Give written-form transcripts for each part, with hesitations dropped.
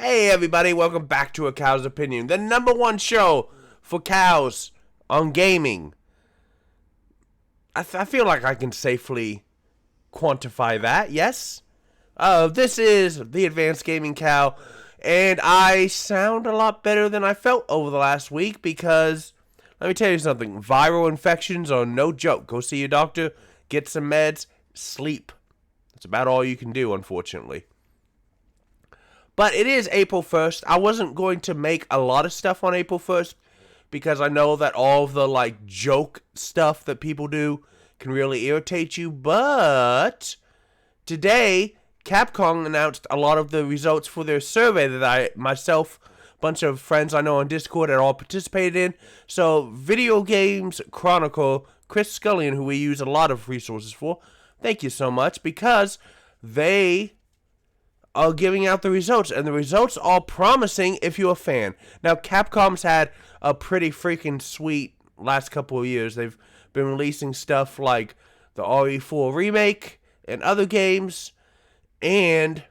Hey everybody, welcome back to A Cow's Opinion, the number one show for cows on gaming. I feel like I can safely quantify that, yes? This is the Advanced Gaming Cow, and I sound a lot better than I felt over the last week because, let me tell you something, viral infections are no joke. Go see your doctor, get some meds, sleep. That's about all you can do, unfortunately. But it is April 1st. I wasn't going to make a lot of stuff on April 1st because I know that all of the joke stuff that people do can really irritate you. But today, Capcom announced a lot of the results for their survey that myself, a bunch of friends I know on Discord had all participated in. So, Video Games Chronicle, Chris Scullion, who we use a lot of resources for, thank you so much because they are giving out the results, and the results are promising if you're a fan. Now, Capcom's had a pretty freaking sweet last couple of years. They've been releasing stuff like the RE4 remake and other games, and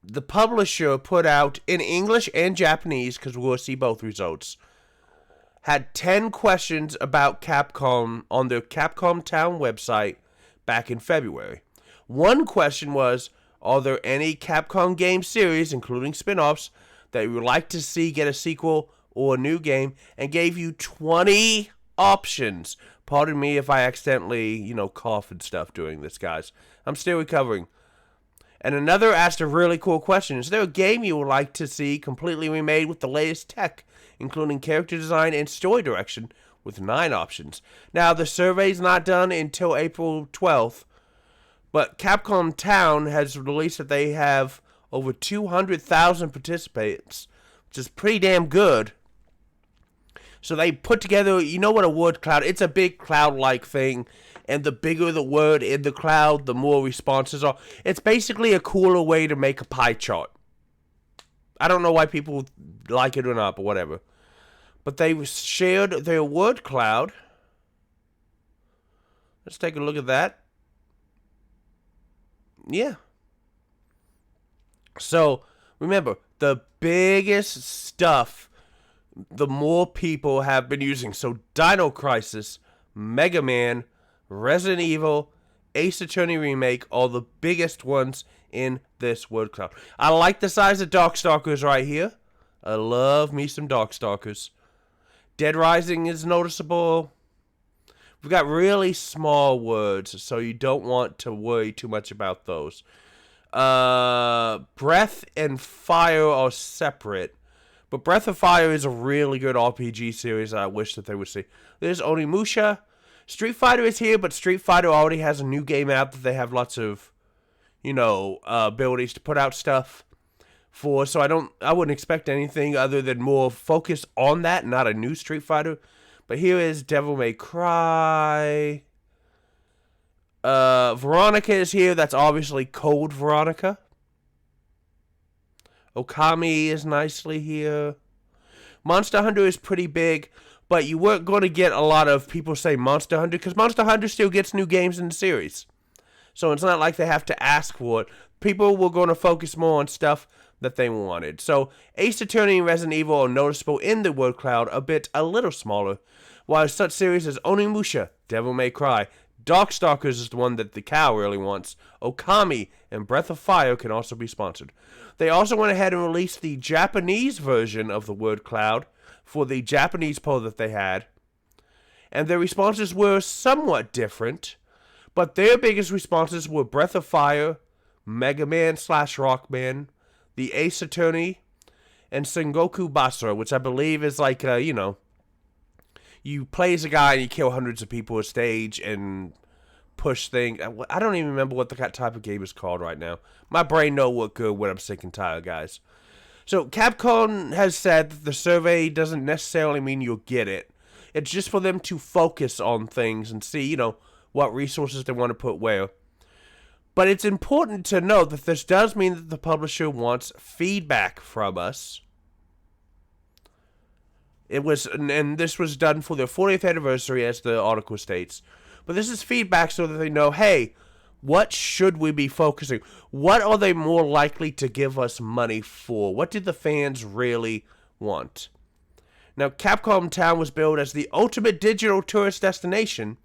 the publisher put out, in English and Japanese, because we'll see both results, had 10 questions about Capcom on their Capcom Town website back in February. One question was, are there any Capcom game series, including spin-offs, that you would like to see get a sequel or a new game? And gave you 20 options. Pardon me if I accidentally, cough and stuff doing this, guys. I'm still recovering. And another asked a really cool question. Is there a game you would like to see completely remade with the latest tech, including character design and story direction, with 9 options? Now, the survey's not done until April 12th. But Capcom Town has released that they have over 200,000 participants, which is pretty damn good. So they put together, you know what a word cloud, it's a big cloud-like thing, and the bigger the word in the cloud, the more responses are. It's basically a cooler way to make a pie chart. I don't know why people like it or not, but whatever. But they shared their word cloud. Let's take a look at that. Yeah. So, remember, the biggest stuff, the more people have been using. So, Dino Crisis, Mega Man, Resident Evil, Ace Attorney Remake are the biggest ones in this word cloud. I like the size of Darkstalkers right here. I love me some Darkstalkers. Dead Rising is noticeable. We've got really small words, so you don't want to worry too much about those. Breath and Fire are separate, but Breath of Fire is a really good RPG series I wish that they would see. There's Onimusha. Street Fighter is here, but Street Fighter already has a new game out that they have lots of, abilities to put out stuff for, so I wouldn't expect anything other than more focus on that, not a new Street Fighter. But here is Devil May Cry. Veronica is here. That's obviously Code Veronica. Okami is nicely here. Monster Hunter is pretty big, but you weren't going to get a lot of people say Monster Hunter, because Monster Hunter still gets new games in the series. So it's not like they have to ask for it. People were going to focus more on stuff that they wanted. So Ace Attorney and Resident Evil are noticeable in the word cloud, a little smaller, while such series as Onimusha, Devil May Cry, Darkstalkers is the one that the cow really wants, Okami, and Breath of Fire can also be sponsored. They also went ahead and released the Japanese version of the word cloud for the Japanese poll that they had, and their responses were somewhat different, but their biggest responses were Breath of Fire, Mega Man / Rockman, the Ace Attorney, and Sengoku Basara, which I believe is like, you play as a guy and you kill hundreds of people on stage and push things. I don't even remember what that type of game is called right now. My brain don't work good when I'm sick and tired, guys. So Capcom has said that the survey doesn't necessarily mean you'll get it. It's just for them to focus on things and see, what resources they want to put where. But it's important to note that this does mean that the publisher wants feedback from us. And this was done for their 40th anniversary, as the article states. But this is feedback so that they know, hey, What should we be focusing? What are they more likely to give us money for? What do the fans really want? Now, Capcom Town was billed as the ultimate digital tourist destination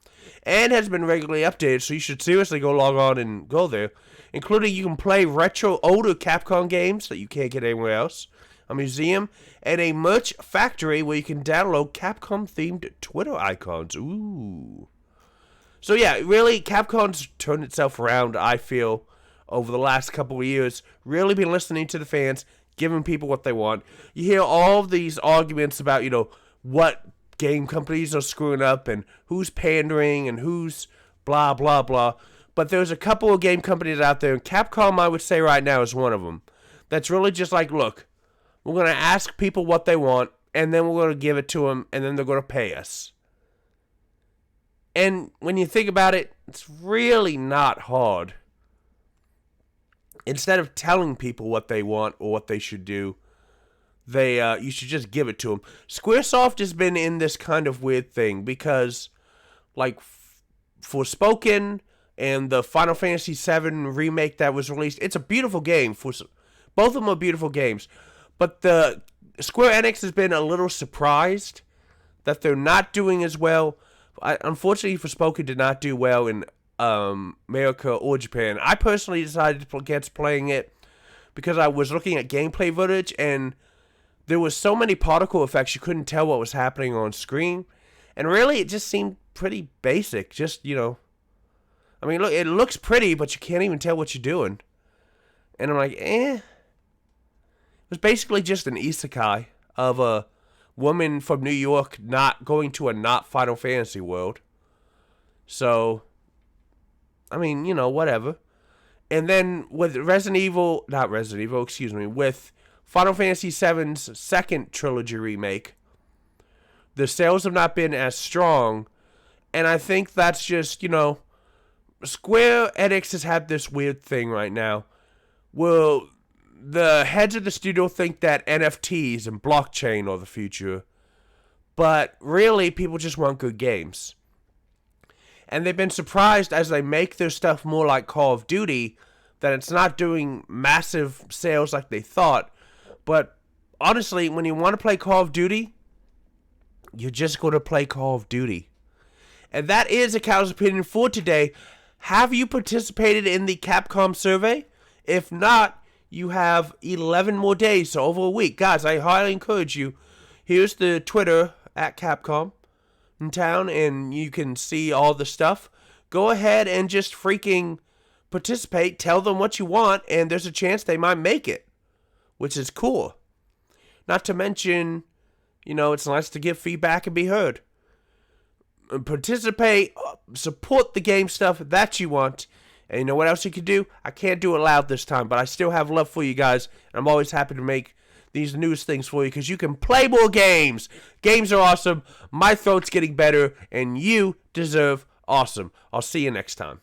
and has been regularly updated, so you should seriously go log on and go there. Including you can play retro older Capcom games that you can't get anywhere else, a museum, and a merch factory where you can download Capcom-themed Twitter icons. Ooh. So yeah, really, Capcom's turned itself around, I feel, over the last couple of years. Really been listening to the fans, giving people what they want. You hear all of these arguments about, what game companies are screwing up and who's pandering and who's blah, blah, blah. But there's a couple of game companies out there, and Capcom, I would say right now, is one of them. That's really just like, look, we're going to ask people what they want, and then we're going to give it to them, and then they're going to pay us. And when you think about it, it's really not hard. Instead of telling people what they want or what they should do, you should just give it to them. Squaresoft has been in this kind of weird thing because, like, Forspoken and the Final Fantasy VII remake that was released, it's a beautiful game. Both of them are beautiful games. But the Square Enix has been a little surprised that they're not doing as well. Unfortunately, Forspoken did not do well in America or Japan. I personally decided against playing it because I was looking at gameplay footage and there was so many particle effects you couldn't tell what was happening on screen. And really, it just seemed pretty basic. Just, I mean, look, it looks pretty, but you can't even tell what you're doing. And I'm like, It was basically just an isekai of a woman from New York not going to a not Final Fantasy world. So, I mean, whatever. And then with with Final Fantasy VII's second trilogy remake, the sales have not been as strong. And I think that's just, Square Enix has had this weird thing right now. Well, the heads of the studio think that NFTs and blockchain are the future. But really, people just want good games. And they've been surprised as they make their stuff more like Call of Duty that it's not doing massive sales like they thought. But honestly, when you want to play Call of Duty, you're just going to play Call of Duty. And that is a Cal's opinion for today. Have you participated in the Capcom survey? If not, you have 11 more days, so over a week. Guys, I highly encourage you. Here's the Twitter at Capcom in town, and you can see all the stuff. Go ahead and just freaking participate. Tell them what you want, and there's a chance they might make it, which is cool. Not to mention, it's nice to give feedback and be heard. Participate, support the game stuff that you want. And you know what else you can do? I can't do it loud this time, but I still have love for you guys. And I'm always happy to make these news things for you because you can play more games. Games are awesome. My throat's getting better, and you deserve awesome. I'll see you next time.